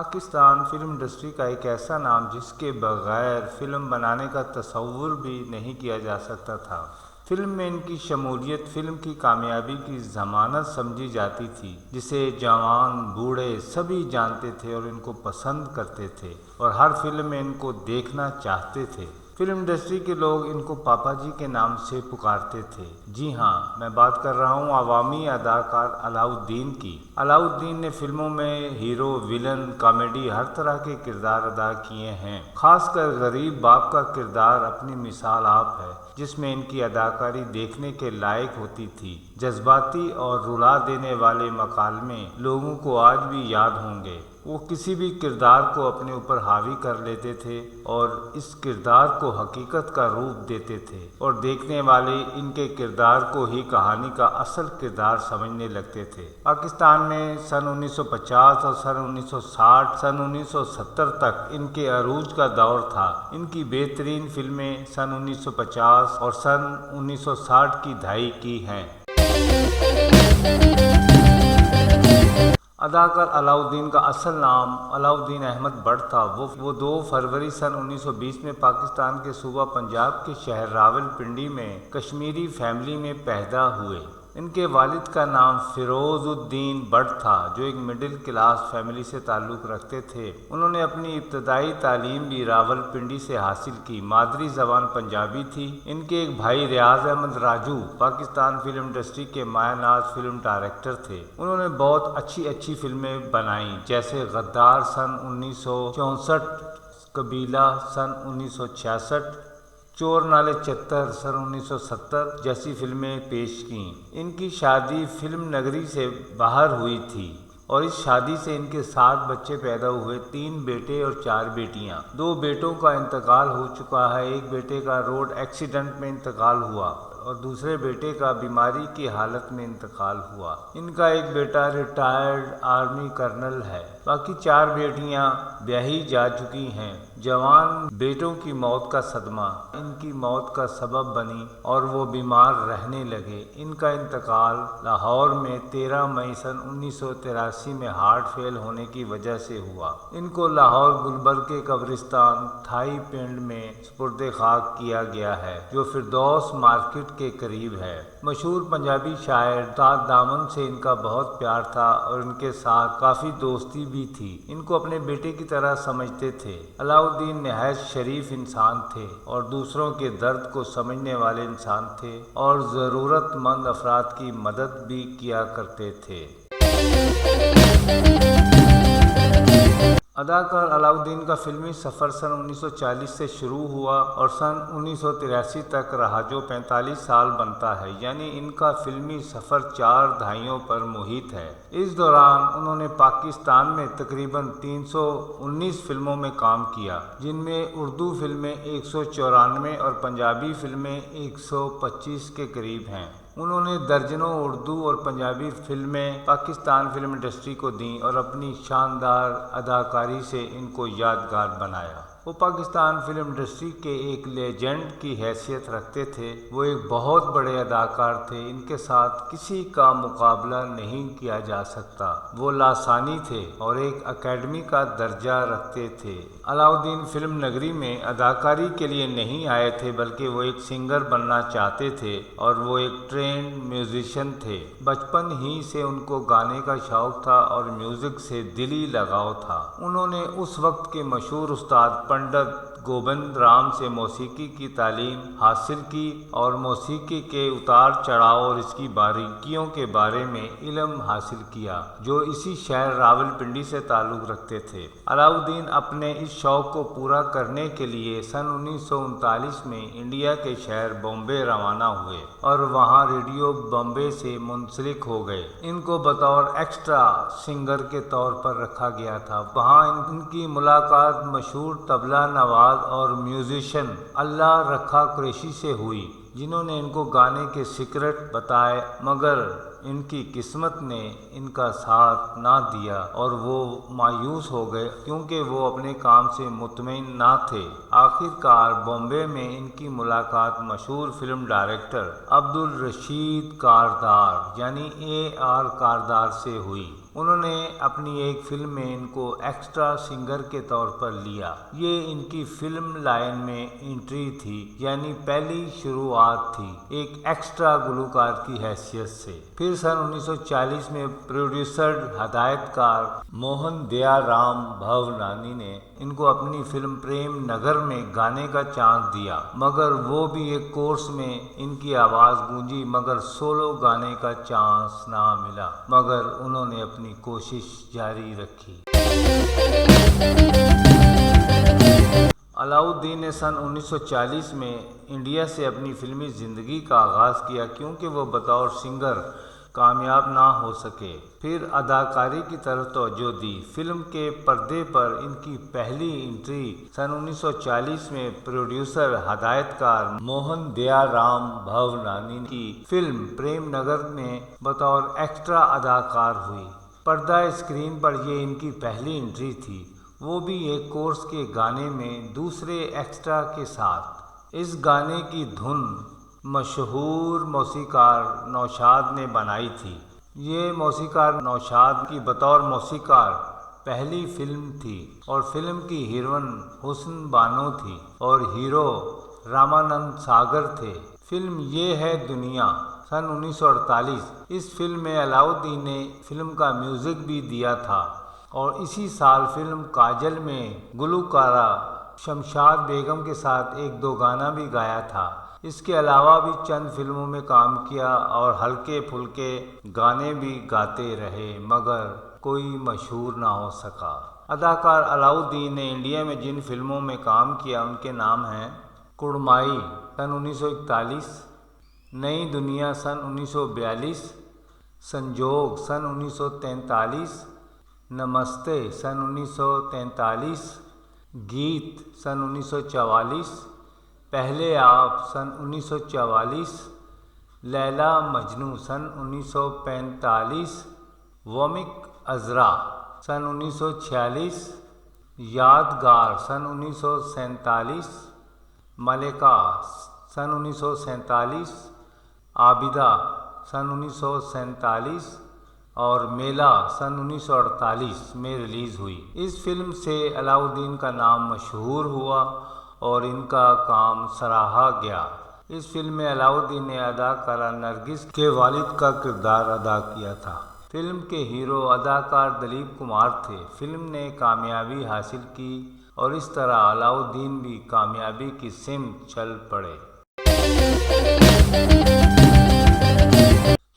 Pakistan film industry کا ایک ایسا نام جس کے بغیر فلم بنانے کا تصور بھی نہیں کیا جا سکتا تھا۔ فلم میں ان کی شمولیت فلم کی کامیابی کی ضمانت سمجھی جاتی تھی، جسے جوان بوڑھے سبھی جانتے تھے اور ان کو پسند کرتے تھے اور ہر فلم میں ان کو دیکھنا چاہتے تھے۔ فلم انڈسٹری کے لوگ ان کو پاپا جی کے نام سے پکارتے تھے۔ جی ہاں، میں بات کر رہا ہوں عوامی اداکار علاؤ الدین کی۔ علاؤ الدین نے فلموں میں ہیرو، ویلن، کامیڈی ہر طرح کے کردار ادا کیے ہیں۔ خاص کر غریب باپ کا کردار اپنی مثال آپ ہے، جس میں ان کی اداکاری دیکھنے کے لائق ہوتی تھی۔ جذباتی اور رلا دینے والے مکالمے لوگوں کو آج بھی یاد ہوں گے۔ وہ کسی بھی کردار کو اپنے اوپر حاوی کر لیتے تھے اور اس کردار کو حقیقت کا روپ دیتے تھے، اور دیکھنے والے ان کے کردار کو ہی کہانی کا اصل کردار سمجھنے لگتے تھے۔ پاکستان میں سن 1950 اور سن 1960 سن 1970 تک ان کے عروج کا دور تھا۔ ان کی بہترین فلمیں سن 1950 اور سن 1960 کی دہائی کی ہیں۔ اداکار علاؤ الدین کا اصل نام علاؤ الدین احمد بٹ تھا۔ وہ 2 فروری سن 1920 میں پاکستان کے صوبہ پنجاب کے شہر راول پنڈی میں کشمیری فیملی میں پیدا ہوئے۔ ان کے والد کا نام فیروز الدین بٹ تھا، جو ایک مڈل کلاس فیملی سے تعلق رکھتے تھے۔ انہوں نے اپنی ابتدائی تعلیم بھی راول پنڈی سے حاصل کی۔ مادری زبان پنجابی تھی۔ ان کے ایک بھائی ریاض احمد راجو پاکستان فلم انڈسٹری کے مایہ ناز فلم ڈائریکٹر تھے۔ انہوں نے بہت اچھی فلمیں بنائیں، جیسے غدار سن 1964، قبیلہ سن 1966، چور نالے چتر سن 1970 جیسی فلمیں پیش کیں۔ ان کی شادی فلم نگری سے باہر ہوئی تھی اور اس شادی سے ان کے 7 بچے پیدا ہوئے، 3 بیٹے اور 4 بیٹیاں۔ 2 بیٹوں کا انتقال ہو چکا ہے، ایک بیٹے کا روڈ ایکسیڈنٹ میں انتقال ہوا اور دوسرے بیٹے کا بیماری کی حالت میں انتقال ہوا۔ ان کا ایک بیٹا ریٹائرڈ آرمی کرنل ہے۔ باقی 4 بیٹیاں بیاہی جا چکی ہیں۔ جوان بیٹوں کی موت کا صدمہ ان کی موت کا سبب بنی اور وہ بیمار رہنے لگے۔ ان کا انتقال لاہور میں 13 مئی سن 1983 میں ہارٹ فیل ہونے کی وجہ سے ہوا۔ ان کو لاہور گلبرگ کے قبرستان تھائی پنڈ میں سپرد خاک کیا گیا ہے، جو فردوس مارکیٹ کے قریب ہے۔ مشہور پنجابی شاعر استاد دامن سے ان کا بہت پیار تھا اور ان کے ساتھ کافی دوستی بھی تھی۔ ان کو اپنے بیٹے کی طرح سمجھتے تھے۔ علاؤ الدین نہایت شریف انسان تھے اور دوسروں کے درد کو سمجھنے والے انسان تھے اور ضرورت مند افراد کی مدد بھی کیا کرتے تھے۔ اداکار علاؤ الدین کا فلمی سفر سن 1940 سے شروع ہوا اور سن 1983 تک رہا، جو 45 سال بنتا ہے، یعنی ان کا فلمی سفر 4 دہائیوں پر محیط ہے۔ اس دوران انہوں نے پاکستان میں تقریباً 319 فلموں میں کام کیا، جن میں اردو فلمیں 194 اور پنجابی فلمیں 125 کے قریب ہیں۔ انہوں نے درجنوں اردو اور پنجابی فلمیں پاکستان فلم انڈسٹری کو دیں اور اپنی شاندار اداکاری سے ان کو یادگار بنایا۔ وہ پاکستان فلم انڈسٹری کے ایک لیجنڈ کی حیثیت رکھتے تھے۔ وہ ایک بہت بڑے اداکار تھے، ان کے ساتھ کسی کا مقابلہ نہیں کیا جا سکتا۔ وہ لاسانی تھے اور ایک اکیڈمی کا درجہ رکھتے تھے۔ علاؤ الدین فلم نگری میں اداکاری کے لیے نہیں آئے تھے، بلکہ وہ ایک سنگر بننا چاہتے تھے اور وہ ایک ٹرینڈ میوزیشین تھے۔ بچپن ہی سے ان کو گانے کا شوق تھا اور میوزک سے دلی لگاؤ تھا۔ انہوں نے اس وقت کے مشہور استاد پنڈت گوبند رام سے موسیقی کی تعلیم حاصل کی اور موسیقی کے اتار چڑھاؤ اور اس کی باریکیوں کے بارے میں علم حاصل کیا، جو اسی شہر راول پنڈی سے تعلق رکھتے تھے۔ علاؤ الدین اپنے اس شوق کو پورا کرنے کے لیے سن 1939 میں انڈیا کے شہر بامبے روانہ ہوئے اور وہاں ریڈیو بامبے سے منسلک ہو گئے۔ ان کو بطور ایکسٹرا سنگر کے طور پر رکھا گیا تھا۔ وہاں ان کی ملاقات مشہور طبلہ نواز اور میوزیشین اللہ رکھا قریشی سے ہوئی، جنہوں نے ان کو گانے کے سیکرٹ بتائے، مگر ان کی قسمت نے ان کا ساتھ نہ دیا اور وہ مایوس ہو گئے کیونکہ وہ اپنے کام سے مطمئن نہ تھے۔ آخر کار بامبے میں ان کی ملاقات مشہور فلم ڈائریکٹر عبدالرشید کاردار یعنی AR کاردار سے ہوئی۔ انہوں نے اپنی ایک فلم میں ان کو ایکسٹرا سنگر کے طور پر لیا۔ یہ ان کی فلم لائن میں انٹری تھی، یعنی پہلی شروعات تھی ایک ایکسٹرا گلوکار کی حیثیت سے۔ پھر سن 1940 میں پروڈیوسر ہدایت کار موہن دیا رام بھاونانی نے ان کو اپنی فلم پریم نگر میں گانے کا چانس دیا، مگر وہ بھی ایک کورس میں ان کی آواز گونجی مگر سولو گانے کا چانس نہ ملا، مگر انہوں نے اپنی کوشش جاری رکھی۔ علاؤ الدین نے سن 1940 میں انڈیا سے اپنی فلمی زندگی کا آغاز کیا، کیونکہ وہ بطور سنگر کامیاب نہ ہو سکے۔ پھر اداکاری کی طرف توجہ دی۔ فلم کے پردے پر ان کی پہلی انٹری سن 1940 میں پروڈیوسر ہدایت کار موہن دیا رام بھاونانی کی فلم پریم نگر میں بطور ایکسٹرا اداکار ہوئی۔ پردہ اسکرین پر یہ ان کی پہلی انٹری تھی، وہ بھی ایک کورس کے گانے میں دوسرے ایکسٹرا کے ساتھ۔ اس گانے کی دھن مشہور موسیقار نوشاد نے بنائی تھی۔ یہ موسیقار نوشاد کی بطور موسیقار پہلی فلم تھی اور فلم کی ہیروئن حسن بانو تھی اور ہیرو رامانند ساگر تھے۔ فلم یہ ہے دنیا سن 1948۔ اس فلم میں علاؤ الدین نے فلم کا میوزک بھی دیا تھا اور اسی سال فلم کاجل میں گلوکارہ شمشاد بیگم کے ساتھ ایک دو گانا بھی گایا تھا۔ اس کے علاوہ بھی چند فلموں میں کام کیا اور ہلکے پھلکے گانے بھی گاتے رہے، مگر کوئی مشہور نہ ہو سکا۔ اداکار علاؤ الدین نے انڈیا میں جن فلموں میں کام کیا ان کے نام ہیں: کڑمائی سن 1941، نئی دنیا سن 1942، سنجوگ سن 1943، نمستے سن 1943، گیت سن 1944، پہلے آپ سن 1944، لیلا مجنوں سن 1945، ومک عذرا سن 1946، یادگار سن 1947، ملکہ سن 1947، عابدہ سن 1947 اور میلہ سن 1948 میں ریلیز ہوئی۔ اس فلم سے علاؤ الدین کا نام مشہور ہوا اور ان کا کام سراہا گیا۔ اس فلم میں علاؤ الدین نے اداکارہ نرگس کے والد کا کردار ادا کیا تھا۔ فلم کے ہیرو اداکار دلیپ کمار تھے۔ فلم نے کامیابی حاصل کی اور اس طرح علاؤ الدین بھی کامیابی کی سمت چل پڑے۔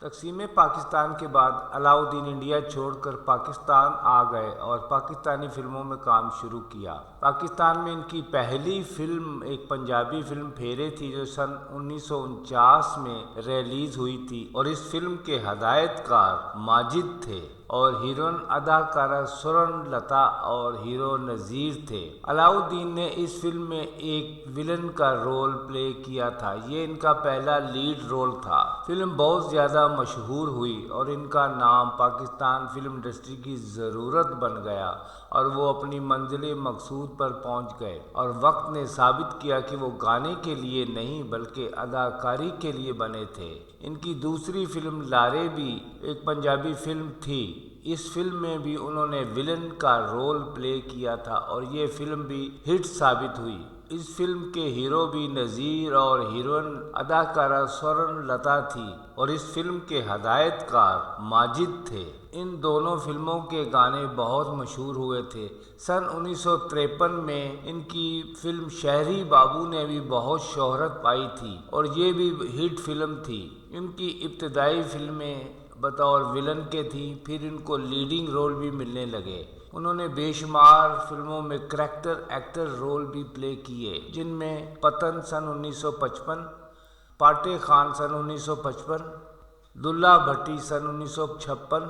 تقسیم پاکستان کے بعد علاؤ الدین انڈیا چھوڑ کر پاکستان آ گئے اور پاکستانی فلموں میں کام شروع کیا۔ پاکستان میں ان کی پہلی فلم ایک پنجابی فلم پھیرے تھی جو سن 1949 میں ریلیز ہوئی تھی اور اس فلم کے ہدایت کار ماجد تھے اور ہیروئن اداکارہ سورن لتا اور ہیرو نذیر تھے۔ علاؤ الدین نے اس فلم میں ایک ولن کا رول پلے کیا تھا۔ یہ ان کا پہلا لیڈ رول تھا۔ فلم بہت زیادہ مشہور ہوئی اور ان کا نام پاکستان فلم انڈسٹری کی ضرورت بن گیا اور وہ اپنی منزل مقصود پر پہنچ گئے، اور وقت نے ثابت کیا کہ وہ گانے کے لیے نہیں بلکہ اداکاری کے لیے بنے تھے۔ ان کی دوسری فلم لارے بھی ایک پنجابی فلم تھی۔ اس فلم میں بھی انہوں نے ولن کا رول پلے کیا تھا اور یہ فلم بھی ہٹ ثابت ہوئی۔ اس فلم کے ہیرو بھی نذیر اور ہیروئن اداکارہ سورن لتا تھی اور اس فلم کے ہدایت کار ماجد تھے۔ ان دونوں فلموں کے گانے بہت مشہور ہوئے تھے۔ سن 1953 میں ان کی فلم شہری بابو نے بھی بہت شہرت پائی تھی اور یہ بھی ہٹ فلم تھی۔ ان کی ابتدائی فلمیں بطور ولن کے تھیں، پھر ان کو لیڈنگ رول بھی ملنے لگے۔ انہوں نے بے شمار فلموں میں کریکٹر ایکٹر رول بھی پلے کیے، جن میں پتن سن 1955، پاٹے خان سن 1955، دلہ بھٹی سن 1956،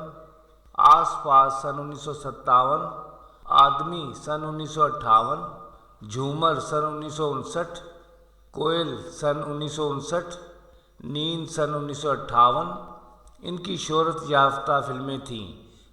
آس پاس سن 1957، آدمی سن 1958، جھومر سن 1959، کوئل سن 1959، نیند سن 1958۔ ان کی شہرت یافتہ فلمیں تھیں۔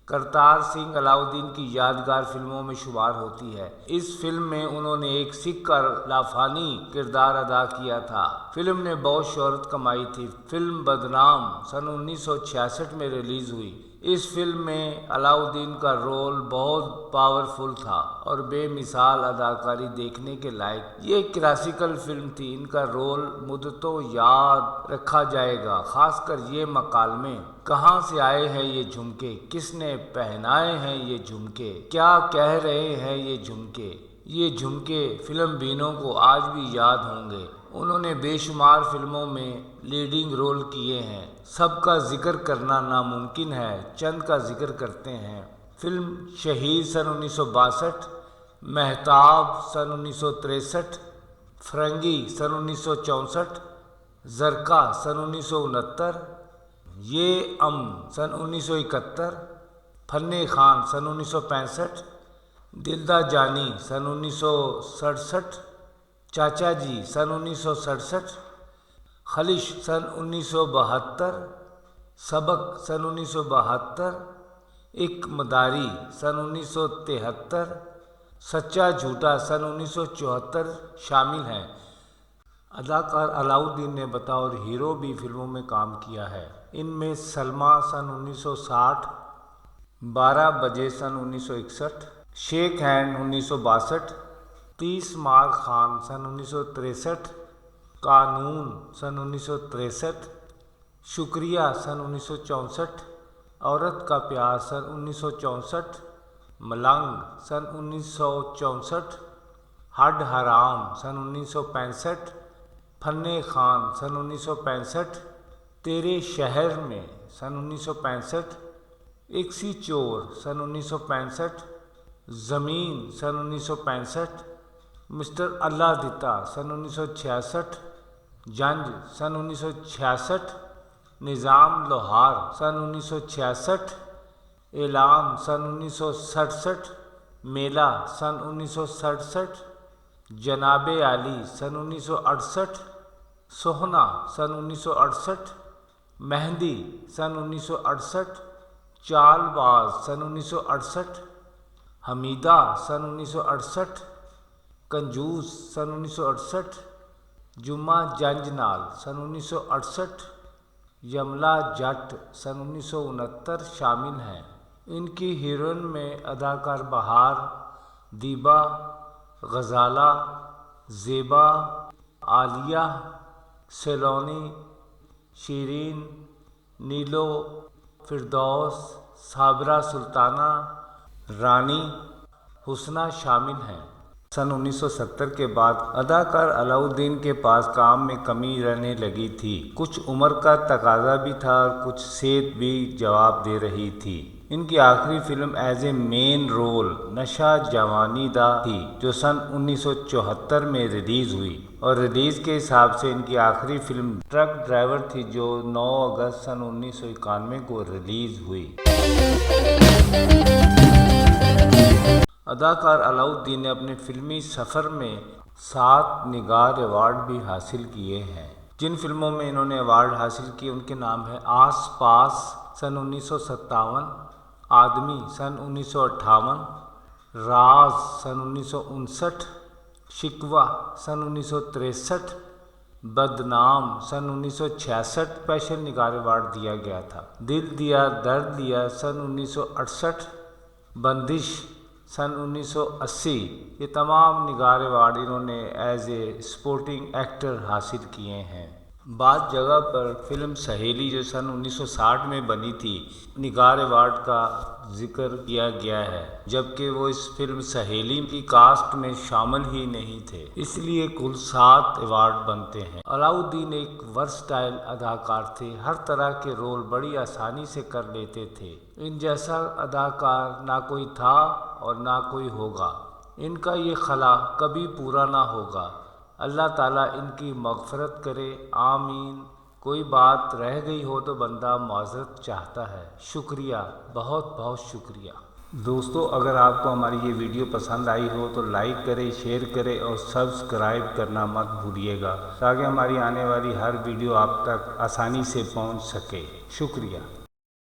کرتار سنگھ علاؤ الدین کی یادگار فلموں میں شمار ہوتی ہے۔ اس فلم میں انہوں نے ایک سکھ کا لافانی کردار ادا کیا تھا۔ فلم نے بہت شہرت کمائی تھی۔ فلم بدنام سن 1966 میں ریلیز ہوئی۔ اس فلم میں علاؤالدین کا رول بہت پاورفل تھا اور بے مثال اداکاری دیکھنے کے لائق۔ یہ ایک کلاسیکل فلم تھی، ان کا رول مدتوں یاد رکھا جائے گا، خاص کر یہ مکالمے، کہاں سے آئے ہیں یہ جھمکے، کس نے پہنائے ہیں یہ جھمکے، کیا کہہ رہے ہیں یہ جھمکے۔ یہ جھمکے فلم بینوں کو آج بھی یاد ہوں گے۔ انہوں نے بے شمار فلموں میں لیڈنگ رول کیے ہیں، سب کا ذکر کرنا ناممکن ہے، چند کا ذکر کرتے ہیں۔ فلم شہید سن 1962، مہتاب سن 1963، فرنگی سن 1964، زرقا سن 1969، یہ امن سن 1971، فن خان سن 1965، دلدا جانی سن 1967، چاچا جی سن 1967، خلش سن 1972، سبق سن 1972، ایک مداری سن 1973، سچا جھوٹا سن 1974 شامل ہیں۔ اداکار علاؤالدین نے بطور ہیرو بھی فلموں میں کام کیا ہے۔ ان میں سلما سن 1960، 12 بجے سن 1961، شیک ہینڈ 1962، 30 مار خان سن 1963، قانون سن 1963، شکریہ سن 1964، عورت کا پیار سن 1964، ملنگ سن 1964، ہڈ حرام سن 1965، فن خان سن 1965، تیرے شہر میں سن 1965، ایک سی چور سن 1965، زمین سن 1965، مسٹر اللہ دتا سن 1966، جنج سن 1966، نظام لوہار سن 1966، اعلان سن 1967، میلہ سن 1967، جناب عالی سن 1968، سہنا سن 1968، مہندی سن 1968، چال باز سن 1968، حمیدہ سن 1968، کنجوس سن 1968، جمعہ جنج نال سن 1968، یملا جٹ سن 1969 شامل ہیں۔ ان کی ہیروئن میں اداکار بہار، دیبا، غزالہ، زیبا، عالیہ، سیلونی، شیرین، نیلو، فردوس، صابرہ سلطانہ، رانی، حسنہ شامل ہیں۔ سن 1970 کے بعد اداکار علاؤالدین کے پاس کام میں کمی رہنے لگی تھی۔ کچھ عمر کا تقاضا بھی تھا اور کچھ صحت بھی جواب دے رہی تھی۔ ان کی آخری film as a main role Nasha Jawani دا تھی، جو سن 1974 میں ریلیز ہوئی، اور ریلیز کے حساب سے ان کی آخری فلم ٹرک ڈرائیور تھی، جو 9 اگست سن 1991 کو ریلیز ہوئی۔ اداکار علاؤالدین نے اپنے فلمی سفر میں 7 نگار ایوارڈ بھی حاصل کیے ہیں۔ جن فلموں میں انہوں نے ایوارڈ حاصل کیے ان کے نام ہیں: آس پاس سن 1957، آدمی سن 1958، راز سن 1959، شکوہ سن 1963، بدنام سن 1966 اسپیشل نگار ایوارڈ دیا گیا تھا، دل دیا درد دیا سن 1968، بندش سن 1980۔ یہ تمام نگار ایوارڈ انہوں نے ایز اے سپورٹنگ ایکٹر حاصل کیے ہیں۔ بعض جگہ پر فلم سہیلی جو سن 1960 میں بنی تھی، نگار ایوارڈ کا ذکر کیا گیا ہے، جبکہ وہ اس فلم سہیلی کی کاسٹ میں شامل ہی نہیں تھے، اس لیے کل 7 ایوارڈ بنتے ہیں۔ علاؤالدین ایک ورسٹائل اداکار تھے، ہر طرح کے رول بڑی آسانی سے کر لیتے تھے۔ ان جیسا اداکار نہ کوئی تھا اور نہ کوئی ہوگا۔ ان کا یہ خلا کبھی پورا نہ ہوگا۔ اللہ تعالیٰ ان کی مغفرت کرے، آمین۔ کوئی بات رہ گئی ہو تو بندہ معذرت چاہتا ہے۔ شکریہ، بہت بہت شکریہ۔ دوستو، اگر آپ کو ہماری یہ ویڈیو پسند آئی ہو تو لائک کریں، شیئر کریں اور سبسکرائب کرنا مت بھولیے گا، تاکہ ہماری آنے والی ہر ویڈیو آپ تک آسانی سے پہنچ سکے۔ شکریہ۔